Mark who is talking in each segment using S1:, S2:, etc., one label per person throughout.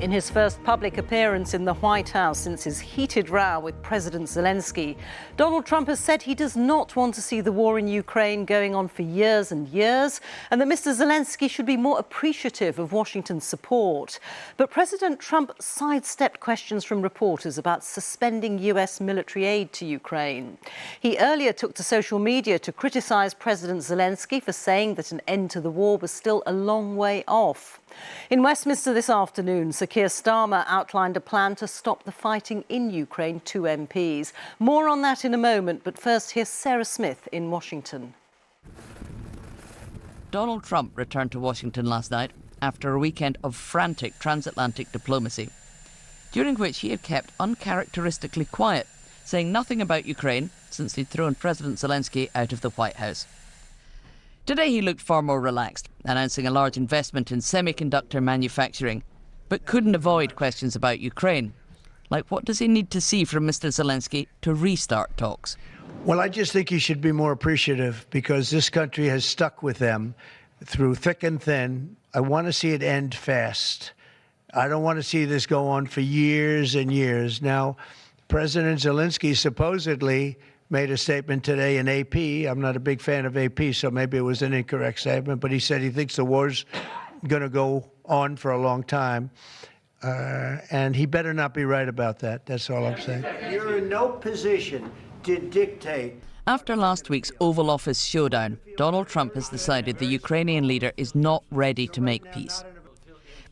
S1: in his first public appearance in the White House since his heated row with President Zelensky. Donald Trump has said he does not want to see the war in Ukraine going on for years and years, and that Mr. Zelensky should be more appreciative of Washington's support. But President Trump sidestepped questions from reporters about suspending US military aid to Ukraine. He earlier took to social media to criticize President Zelensky for saying that an end to the war was still a long way off. In Westminster this afternoon, Sir Keir Starmer outlined a plan to stop the fighting in Ukraine to MPs. More on that in a moment, but first here's Sarah Smith in Washington.
S2: Donald Trump returned to Washington last night after a weekend of frantic transatlantic diplomacy, during which he had kept uncharacteristically quiet, saying nothing about Ukraine since he'd thrown President Zelensky out of the White House. Today he looked far more relaxed, announcing a large investment in semiconductor manufacturing, but couldn't avoid questions about Ukraine. Like, what does he need to see from Mr. Zelensky to restart talks?
S3: Well, I just think he should be more appreciative because this country has stuck with them through thick and thin. I want to see it end fast. I don't want to see this go on for years and years. Now, President Zelensky supposedly made a statement today in AP. I'm not a big fan of AP, so maybe it was an incorrect statement, but he said he thinks the war's going to go on for a long time. And he better not be right about that. That's all I'm saying. You're in no position to dictate.
S2: After last week's Oval Office showdown, Donald Trump has decided the Ukrainian leader is not ready to make peace.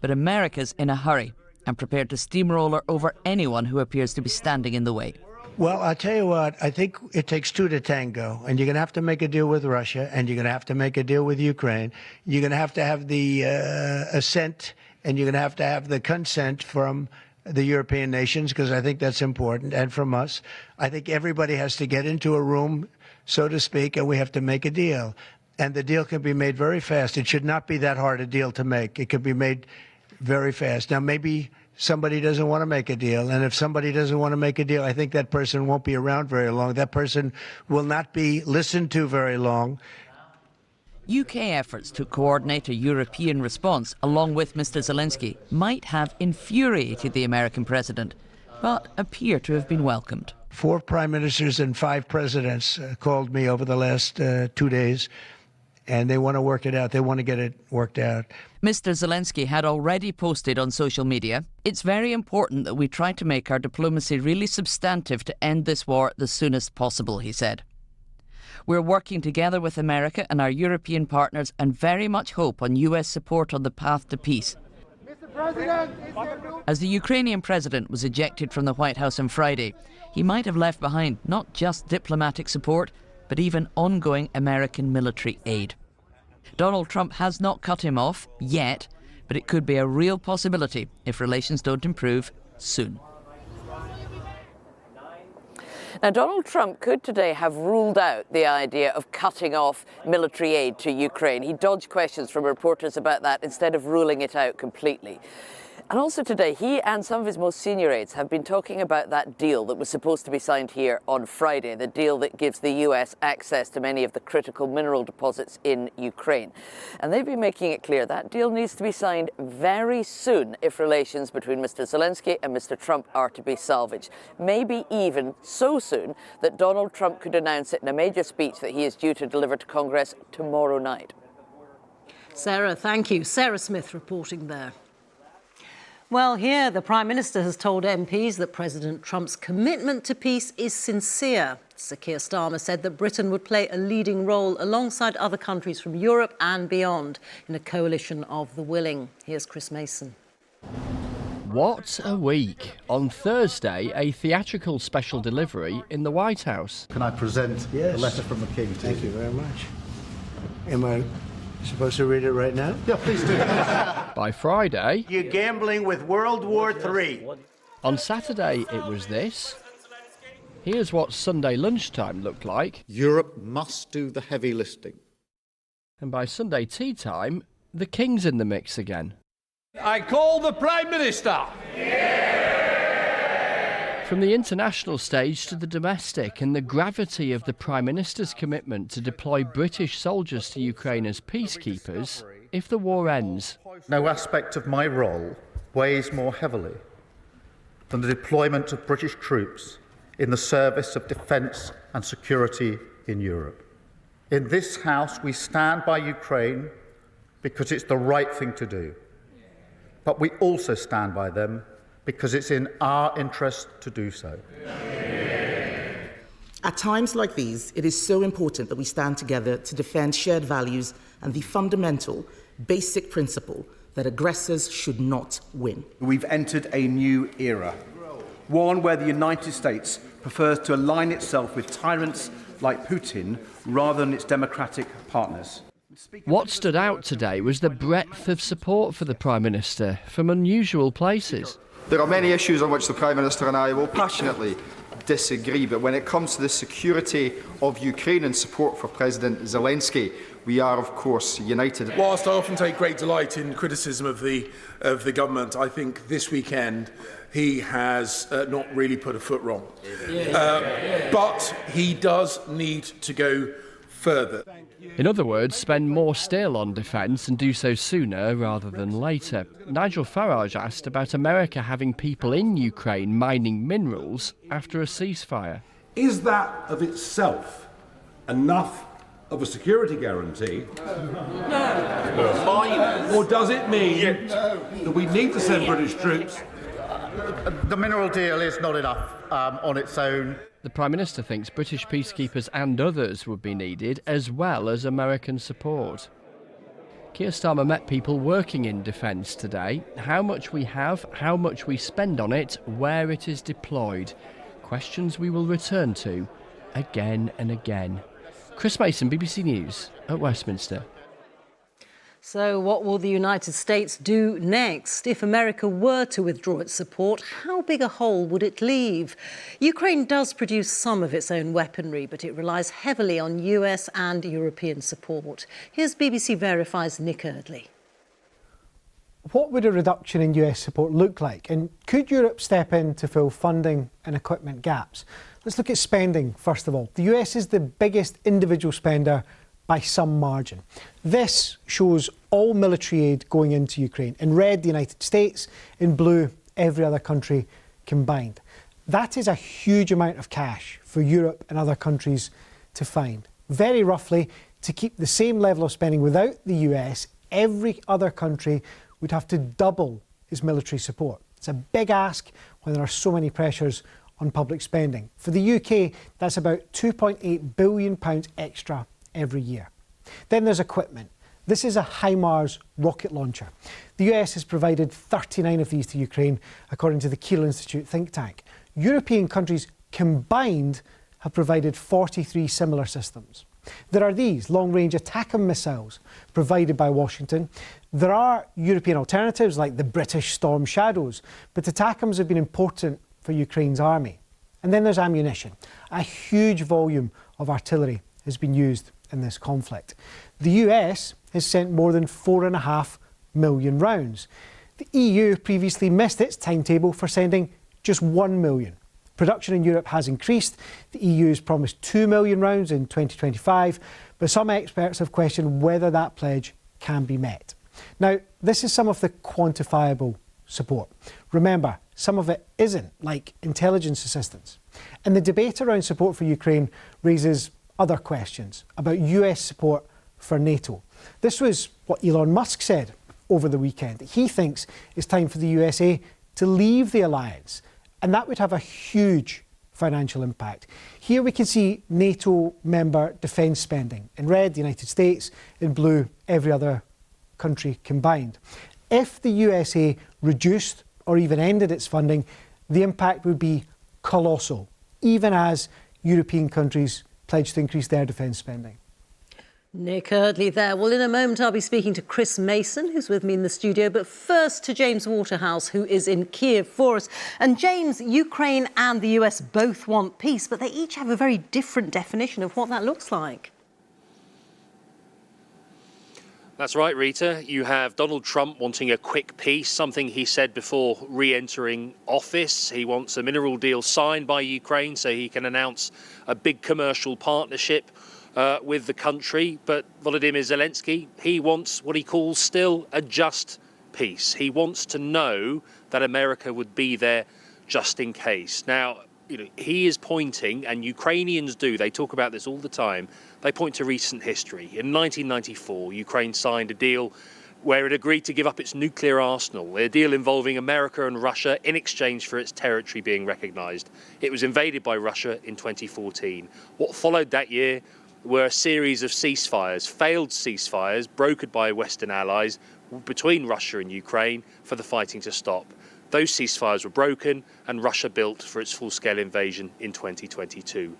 S2: But America's in a hurry and prepared to steamroller over anyone who appears to be standing in the way.
S3: Well, I'll tell you what, I think it takes two to tango, and you're going to have to make a deal with Russia, and you're going to have to make a deal with Ukraine. You're going to have the assent, and you're going to have the consent from the European nations, because I think that's important, and from us. I think everybody has to get into a room, so to speak, and we have to make a deal. And the deal can be made very fast. It should not be that hard a deal to make. It could be made very fast. Now, maybe somebody doesn't want to make a deal. And if somebody doesn't want to make a deal, I think that person won't be around very long. That person will not be listened to very long.
S2: UK efforts to coordinate a European response, along with Mr. Zelensky, might have infuriated the American president, but appear to have been welcomed.
S3: 4 prime ministers and 5 presidents called me over the last 2 days, and they want to work it out. They want to get it worked out.
S2: Mr. Zelensky had already posted on social media, "It's very important that we try to make our diplomacy really substantive to end this war the soonest possible," he said. "We're working together with America and our European partners and very much hope on US support on the path to peace." Mr. President, as the Ukrainian president was ejected from the White House on Friday, he might have left behind not just diplomatic support, but even ongoing American military aid. Donald Trump has not cut him off yet, but it could be a real possibility if relations don't improve soon. Now, Donald Trump could today have ruled out the idea of cutting off military aid to Ukraine. He dodged questions from reporters about that instead of ruling it out completely. And also today, he and some of his most senior aides have been talking about that deal that was supposed to be signed here on Friday, the deal that gives the US access to many of the critical mineral deposits in Ukraine. And they've been making it clear that deal needs to be signed very soon if relations between Mr. Zelensky and Mr. Trump are to be salvaged. Maybe even so soon that Donald Trump could announce it in a major speech that he is due to deliver to Congress tomorrow night.
S1: Sarah, thank you. Sarah Smith reporting there. Well, here the Prime Minister has told MPs that President Trump's commitment to peace is sincere. Sir Keir Starmer said that Britain would play a leading role alongside other countries from Europe and beyond in a coalition of the willing. Here's Chris Mason.
S4: What a week. On Thursday, a theatrical special delivery in the White House.
S5: Can I present a letter from the King to you?
S3: Thank you very much. Am I supposed to read it right now?
S5: Yeah, please do.
S4: By Friday,
S3: you're gambling with World War III.
S4: On Saturday, it was this. Here's what Sunday lunchtime looked like.
S5: Europe must do the heavy lifting.
S4: And by Sunday tea time, the King's in the mix again.
S6: I call the Prime Minister.
S4: From the international stage to the domestic, and the gravity of the Prime Minister's commitment to deploy British soldiers to Ukraine as peacekeepers if the war ends.
S5: No aspect of my role weighs more heavily than the deployment of British troops in the service of defence and security in Europe. In this House, we stand by Ukraine because it's the right thing to do. But we also stand by them because it's in our interest to do so.
S7: At times like these, it is so important that we stand together to defend shared values and the fundamental, basic principle that aggressors should not win.
S8: We've entered a new era, one where the United States prefers to align itself with tyrants like Putin rather than its democratic partners.
S4: What stood out today was the breadth of support for the Prime Minister from unusual places.
S9: There are many issues on which the Prime Minister and I will passionately disagree, but when it comes to the security of Ukraine and support for President Zelensky, we are, of course, united.
S10: Whilst I often take great delight in criticism of the government, I think this weekend he has not really put a foot wrong. But he does need to go further.
S4: In other words, spend more still on defence and do so sooner rather than later. Nigel Farage asked about America having people in Ukraine mining minerals after a ceasefire.
S6: Is that of itself enough of a security guarantee? No. Or does it mean that we need to send British troops?
S5: The mineral deal is not enough on its own.
S4: The Prime Minister thinks British peacekeepers and others would be needed, as well as American support. Keir Starmer met people working in defence today. How much we have, how much we spend on it, where it is deployed. Questions we will return to again and again. Chris Mason, BBC News at Westminster.
S1: So what will the United States do next? If America were to withdraw its support, how big a hole would it leave? Ukraine does produce some of its own weaponry, but it relies heavily on US and European support. Here's BBC Verify's Nick Eardley.
S11: What would a reduction in US support look like? And could Europe step in to fill funding and equipment gaps? Let's look at spending, first of all. The US is the biggest individual spender by some margin. This shows all military aid going into Ukraine. In red, the United States. In blue, every other country combined. That is a huge amount of cash for Europe and other countries to find. Very roughly, to keep the same level of spending without the US, every other country would have to double its military support. It's a big ask when there are so many pressures on public spending. For the UK, that's about £2.8 billion extra every year. Then there's equipment. This is a HIMARS rocket launcher. The US has provided 39 of these to Ukraine, according to the Kiel Institute think tank. European countries combined have provided 43 similar systems. There are these long-range ATACMS missiles provided by Washington. There are European alternatives like the British Storm Shadows, but ATACMS have been important for Ukraine's army. And then there's ammunition. A huge volume of artillery has been used in this conflict. The US has sent more than 4.5 million rounds. The EU previously missed its timetable for sending just 1 million. Production in Europe has increased. The EU has promised 2 million rounds in 2025, but some experts have questioned whether that pledge can be met. Now, this is some of the quantifiable support. Remember, some of it isn't, like intelligence assistance. And the debate around support for Ukraine raises other questions about US support for NATO. This was what Elon Musk said over the weekend. He thinks it's time for the USA to leave the alliance, and that would have a huge financial impact. Here we can see NATO member defence spending. In red, the United States. In blue, every other country combined. If the USA reduced or even ended its funding, the impact would be colossal, even as European countries pledge to increase their defence spending.
S1: Nick Eardley there. Well, in a moment, I'll be speaking to Chris Mason, who's with me in the studio. But first to James Waterhouse, who is in Kiev for us. And James, Ukraine and the US both want peace, but they each have a very different definition of what that looks like.
S12: That's right, Rita. You have Donald Trump wanting a quick peace, something he said before re-entering office. He wants a mineral deal signed by Ukraine so he can announce a big commercial partnership with the country. But Volodymyr Zelensky, he wants what he calls still a just peace. He wants to know that America would be there just in case. Now, he is pointing, and Ukrainians do, they talk about this all the time, they point to recent history. In 1994, Ukraine signed a deal where it agreed to give up its nuclear arsenal, a deal involving America and Russia in exchange for its territory being recognised. It was invaded by Russia in 2014. What followed that year were a series of ceasefires, failed ceasefires, brokered by Western allies between Russia and Ukraine for the fighting to stop. Those ceasefires were broken and Russia built for its full-scale invasion in 2022.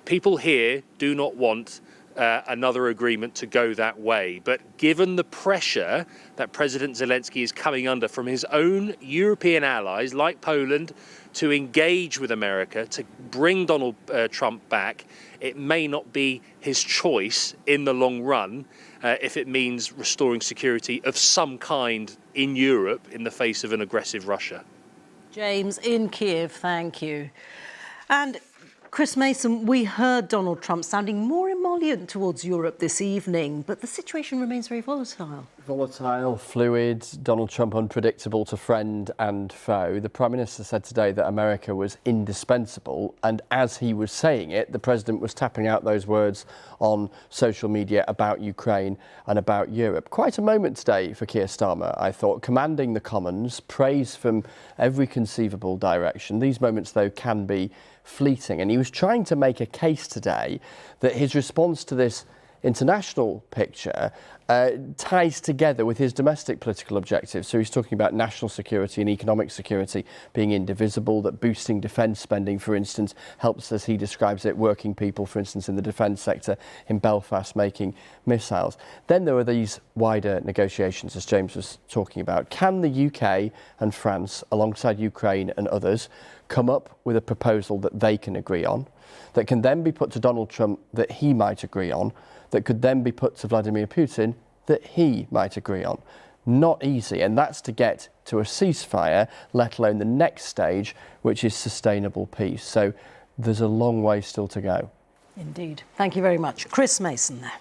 S12: People here do not want another agreement to go that way. But given the pressure that President Zelensky is coming under from his own European allies, like Poland, to engage with America, to bring Donald Trump back, it may not be his choice in the long run if it means restoring security of some kind in Europe in the face of an aggressive Russia.
S1: James in Kiev, thank you. And Chris Mason, we heard Donald Trump sounding more emollient towards Europe this evening, but the situation remains very volatile.
S4: Volatile, fluid, Donald Trump unpredictable to friend and foe. The Prime Minister said today that America was indispensable, and as he was saying it, the President was tapping out those words on social media about Ukraine and about Europe. Quite a moment today for Keir Starmer, I thought, commanding the Commons, praise from every conceivable direction. These moments, though, can be fleeting, and he was trying to make a case today that his response to this international picture ties together with his domestic political objectives. So he's talking about national security and economic security being indivisible, that boosting defence spending, for instance, helps, as he describes it, working people, for instance, in the defence sector in Belfast making missiles. Then there are these wider negotiations, as James was talking about. Can the UK and France, alongside Ukraine and others, come up with a proposal that they can agree on, that can then be put to Donald Trump that he might agree on, that could then be put to Vladimir Putin that he might agree on? Not easy, and that's to get to a ceasefire, let alone the next stage, which is sustainable peace. So there's a long way still to go.
S1: Indeed. Thank you very much. Chris Mason there.